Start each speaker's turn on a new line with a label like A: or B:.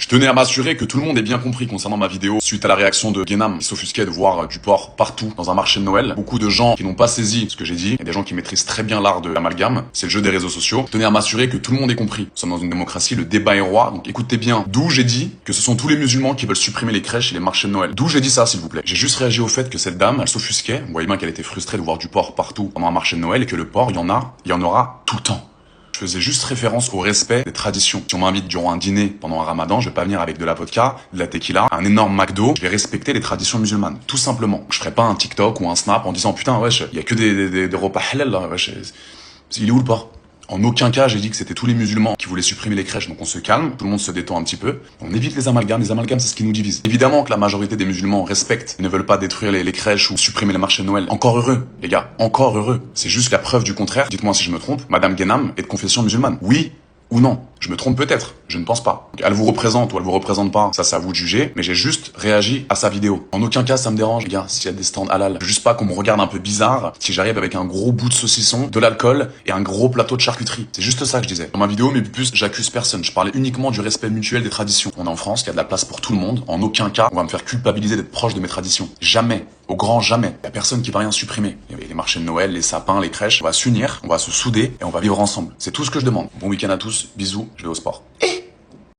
A: Je tenais à m'assurer que tout le monde ait bien compris concernant ma vidéo suite à la réaction de Guénam. Il s'offusquait de voir du porc partout dans un marché de Noël. Beaucoup de gens qui n'ont pas saisi ce que j'ai dit. Il y a des gens qui maîtrisent très bien l'art de l'amalgame. C'est le jeu des réseaux sociaux. Je tenais à m'assurer que tout le monde ait compris. Nous sommes dans une démocratie, le débat est roi. Donc écoutez bien d'où j'ai dit que ce sont tous les musulmans qui veulent supprimer les crèches et les marchés de Noël. D'où j'ai dit ça, s'il vous plaît. J'ai juste réagi au fait que cette dame, elle s'offusquait. Vous voyez bien qu'elle était frustrée de voir du porc partout pendant un marché de Noël et que le porc, il y en aura tout le temps. Je faisais juste référence au respect des traditions. Si on m'invite durant un dîner pendant un ramadan, je vais pas venir avec de la vodka, de la tequila, un énorme McDo. Je vais respecter les traditions musulmanes, tout simplement. Je ferai pas un TikTok ou un Snap en disant putain wesh, il y a que des repas halal là, wesh. Il est où le porc? En aucun cas, j'ai dit que c'était tous les musulmans qui voulaient supprimer les crèches, donc on se calme, tout le monde se détend un petit peu. On évite les amalgames c'est ce qui nous divise. Évidemment que la majorité des musulmans respectent, ne veulent pas détruire les crèches ou supprimer les marchés de Noël. Encore heureux, les gars, encore heureux. C'est juste la preuve du contraire, dites-moi si je me trompe, Madame Guénam est de confession musulmane. Oui ou non? Je me trompe peut-être, je ne pense pas. Elle vous représente ou elle vous représente pas, ça c'est à vous de juger, mais j'ai juste réagi à sa vidéo. En aucun cas ça me dérange, les gars, s'il y a des stands halal. Juste pas qu'on me regarde un peu bizarre si j'arrive avec un gros bout de saucisson, de l'alcool et un gros plateau de charcuterie. C'est juste ça que je disais. Dans ma vidéo, mais plus, j'accuse personne. Je parlais uniquement du respect mutuel des traditions. On est en France, il y a de la place pour tout le monde. En aucun cas, on va me faire culpabiliser d'être proche de mes traditions. Jamais. Au grand jamais. Y a personne qui va rien supprimer. Il y avait les marchés de Noël, les sapins, les crèches. On va s'unir, on va se souder et on va vivre ensemble. C'est tout ce que je demande. Bon week-end à tous, bisous, je vais au sport.